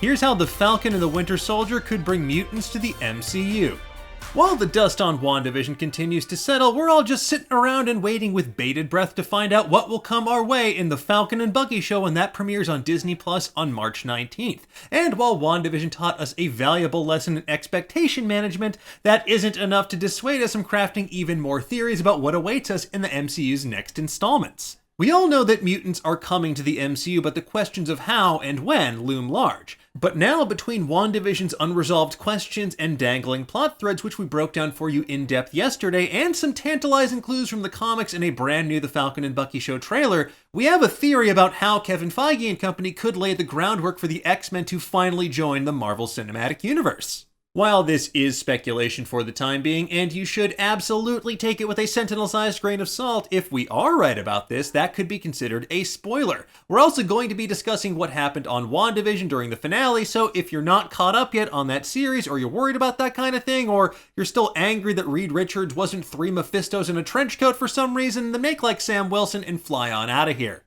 here's how the Falcon and the Winter Soldier could bring mutants to the MCU. While the dust on WandaVision continues to settle, we're all just sitting around and waiting with bated breath to find out what will come our way in the Falcon and Bucky Show when that premieres on Disney Plus on March 19th. And while WandaVision taught us a valuable lesson in expectation management, that isn't enough to dissuade us from crafting even more theories about what awaits us in the MCU's next installments. We all know that mutants are coming to the MCU, but the questions of how and when loom large. But now, between WandaVision's unresolved questions and dangling plot threads, which we broke down for you in depth yesterday, and some tantalizing clues from the comics in a brand new The Falcon and Bucky Show trailer, we have a theory about how Kevin Feige and company could lay the groundwork for the X-Men to finally join the Marvel Cinematic Universe. While this is speculation for the time being, and you should absolutely take it with a sentinel-sized grain of salt, if we are right about this, that could be considered a spoiler. We're also going to be discussing what happened on WandaVision during the finale, so if you're not caught up yet on that series, or you're worried about that kind of thing, or you're still angry that Reed Richards wasn't 3 Mephistos in a trench coat for some reason, then make like Sam Wilson and fly on out of here.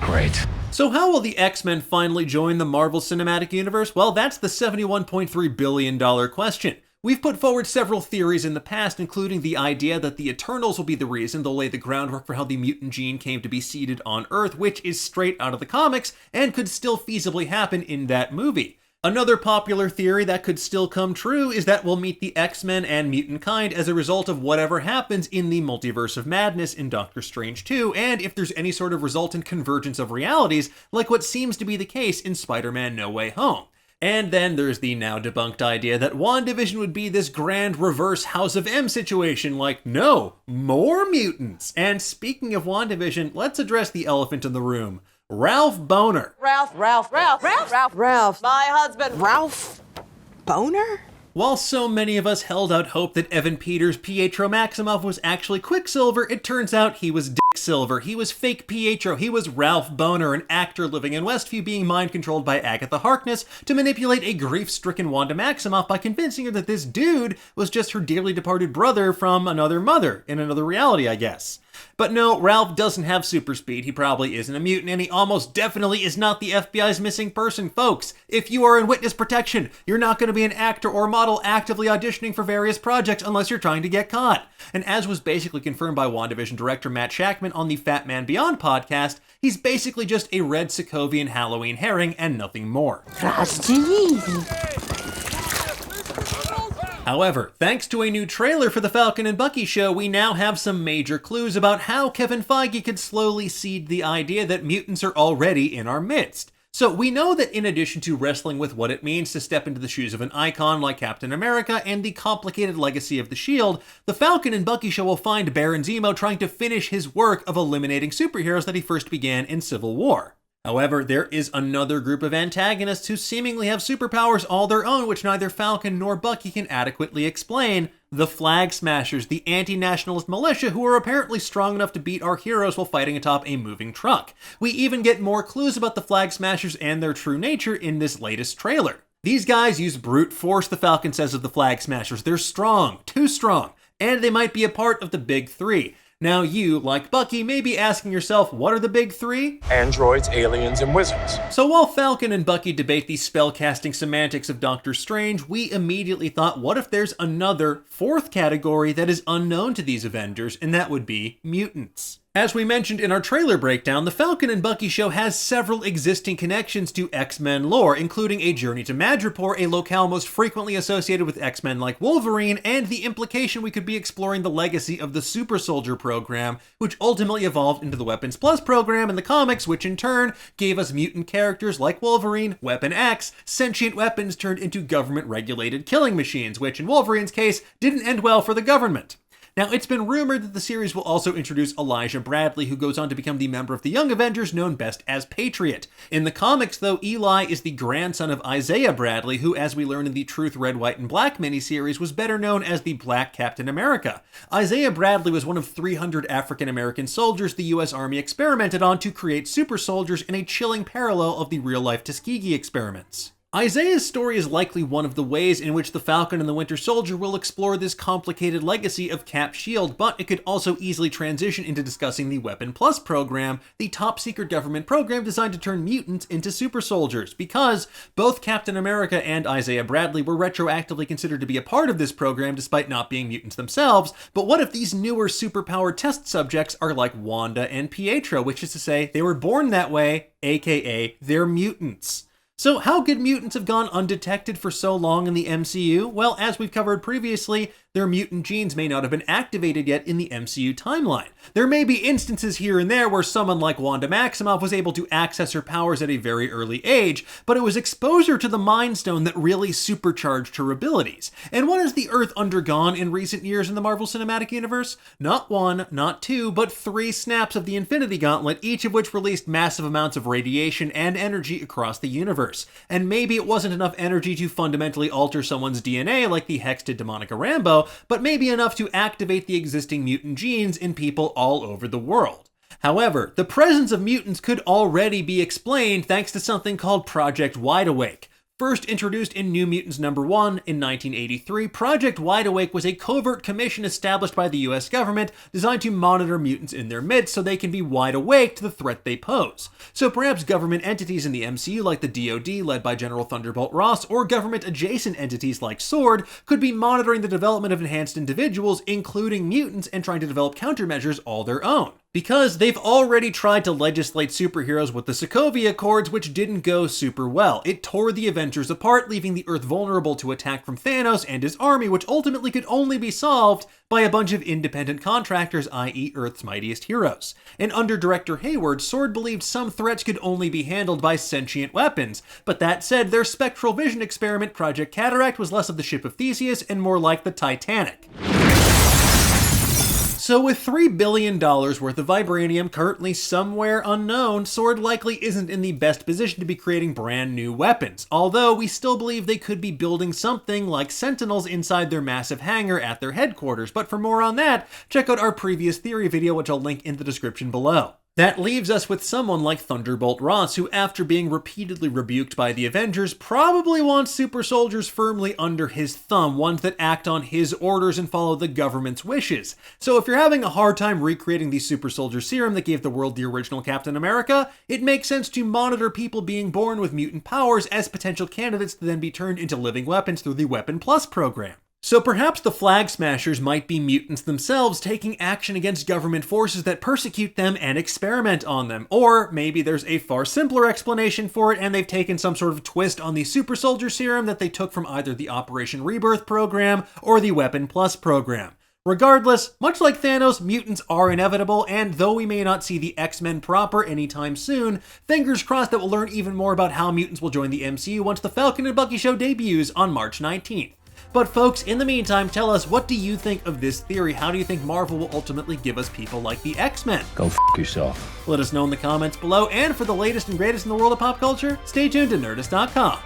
Great. So how will the X-Men finally join the Marvel Cinematic Universe? Well, that's the $71.3 billion question. We've put forward several theories in the past, including the idea that the Eternals will be the reason they'll lay the groundwork for how the mutant gene came to be seeded on Earth, which is straight out of the comics and could still feasibly happen in that movie. Another popular theory that could still come true is that we'll meet the X-Men and mutant kind as a result of whatever happens in the Multiverse of Madness in Doctor Strange 2, and if there's any sort of resultant convergence of realities, like what seems to be the case in Spider-Man No Way Home. And then there's the now debunked idea that WandaVision would be this grand reverse House of M situation, like, no, more mutants! And speaking of WandaVision, let's address the elephant in the room. Ralph Bohner. Ralph, my husband. Ralph Bohner? While so many of us held out hope that Evan Peters' Pietro Maximoff was actually Quicksilver, it turns out he was Dick Silver. He was fake Pietro. He was Ralph Bohner, an actor living in Westview being mind-controlled by Agatha Harkness to manipulate a grief-stricken Wanda Maximoff by convincing her that this dude was just her dearly departed brother from another mother, in another reality, I guess. But no, Ralph doesn't have super speed, he probably isn't a mutant, and he almost definitely is not the FBI's missing person, folks. If you are in witness protection, you're not going to be an actor or model actively auditioning for various projects unless you're trying to get caught. And as was basically confirmed by WandaVision director Matt Shakman on the Fat Man Beyond podcast, he's basically just a red Sokovian Halloween herring and nothing more. However, thanks to a new trailer for the Falcon and Bucky Show, we now have some major clues about how Kevin Feige could slowly seed the idea that mutants are already in our midst. So we know that in addition to wrestling with what it means to step into the shoes of an icon like Captain America and the complicated legacy of the Shield, the Falcon and Bucky Show will find Baron Zemo trying to finish his work of eliminating superheroes that he first began in Civil War. However, there is another group of antagonists who seemingly have superpowers all their own, which neither Falcon nor Bucky can adequately explain. The Flag Smashers, the anti-nationalist militia who are apparently strong enough to beat our heroes while fighting atop a moving truck. We even get more clues about the Flag Smashers and their true nature in this latest trailer. These guys use brute force, the Falcon says of the Flag Smashers. They're strong, too strong, and they might be a part of the Big Three. Now you, like Bucky, may be asking yourself, what are the big three? Androids, aliens, and wizards. So while Falcon and Bucky debate the spellcasting semantics of Doctor Strange, we immediately thought, what if there's another fourth category that is unknown to these Avengers, and that would be mutants. As we mentioned in our trailer breakdown, the Falcon and Bucky Show has several existing connections to X-Men lore, including a journey to Madripoor, a locale most frequently associated with X-Men like Wolverine, and the implication we could be exploring the legacy of the Super Soldier program, which ultimately evolved into the Weapons Plus program in the comics, which in turn gave us mutant characters like Wolverine, Weapon X, sentient weapons turned into government-regulated killing machines, which in Wolverine's case didn't end well for the government. Now, it's been rumored that the series will also introduce Elijah Bradley, who goes on to become the member of the Young Avengers known best as Patriot. In the comics, though, Eli is the grandson of Isaiah Bradley, who, as we learn in the Truth, Red, White, and Black miniseries, was better known as the Black Captain America. Isaiah Bradley was one of 300 African-American soldiers the U.S. Army experimented on to create super soldiers in a chilling parallel of the real-life Tuskegee experiments. Isaiah's story is likely one of the ways in which the Falcon and the Winter Soldier will explore this complicated legacy of Cap's shield, but it could also easily transition into discussing the Weapon Plus program, the top-secret government program designed to turn mutants into super soldiers, because both Captain America and Isaiah Bradley were retroactively considered to be a part of this program despite not being mutants themselves. But what if these newer superpowered test subjects are like Wanda and Pietro, which is to say they were born that way, aka they're mutants? So how could mutants have gone undetected for so long in the MCU? Well, as we've covered previously, their mutant genes may not have been activated yet in the MCU timeline. There may be instances here and there where someone like Wanda Maximoff was able to access her powers at a very early age, but it was exposure to the Mind Stone that really supercharged her abilities. And what has the Earth undergone in recent years in the Marvel Cinematic Universe? Not one, not two, but 3 snaps of the Infinity Gauntlet, each of which released massive amounts of radiation and energy across the universe. And maybe it wasn't enough energy to fundamentally alter someone's DNA like the Hex did to Monica Rambeau, but maybe enough to activate the existing mutant genes in people all over the world. However, the presence of mutants could already be explained thanks to something called Project Wide Awake. First introduced in New Mutants #1 in 1983, Project Wide Awake was a covert commission established by the US government designed to monitor mutants in their midst so they can be wide awake to the threat they pose. So perhaps government entities in the MCU like the DoD led by General Thunderbolt Ross, or government-adjacent entities like SWORD, could be monitoring the development of enhanced individuals, including mutants, and trying to develop countermeasures all their own. Because they've already tried to legislate superheroes with the Sokovia Accords, which didn't go super well. It tore the Avengers apart, leaving the Earth vulnerable to attack from Thanos and his army, which ultimately could only be solved by a bunch of independent contractors, i.e. Earth's mightiest heroes. And under Director Hayward, SWORD believed some threats could only be handled by sentient weapons. But that said, their spectral vision experiment, Project Cataract, was less of the ship of Theseus and more like the Titanic. So with $3 billion worth of vibranium currently somewhere unknown, SWORD likely isn't in the best position to be creating brand new weapons, although we still believe they could be building something like Sentinels inside their massive hangar at their headquarters. But for more on that, check out our previous theory video, which I'll link in the description below. That leaves us with someone like Thunderbolt Ross, who after being repeatedly rebuked by the Avengers, probably wants super soldiers firmly under his thumb, ones that act on his orders and follow the government's wishes. So if you're having a hard time recreating the super soldier serum that gave the world the original Captain America, it makes sense to monitor people being born with mutant powers as potential candidates to then be turned into living weapons through the Weapon Plus program. So perhaps the Flag Smashers might be mutants themselves taking action against government forces that persecute them and experiment on them. Or maybe there's a far simpler explanation for it and they've taken some sort of twist on the super soldier serum that they took from either the Operation Rebirth program or the Weapon Plus program. Regardless, much like Thanos, mutants are inevitable, and though we may not see the X-Men proper anytime soon, fingers crossed that we'll learn even more about how mutants will join the MCU once the Falcon and Bucky Show debuts on March 19th. But folks, in the meantime, tell us, what do you think of this theory? How do you think Marvel will ultimately give us people like the X-Men? Go f yourself. Let us know in the comments below, and for the latest and greatest in the world of pop culture, stay tuned to Nerdist.com.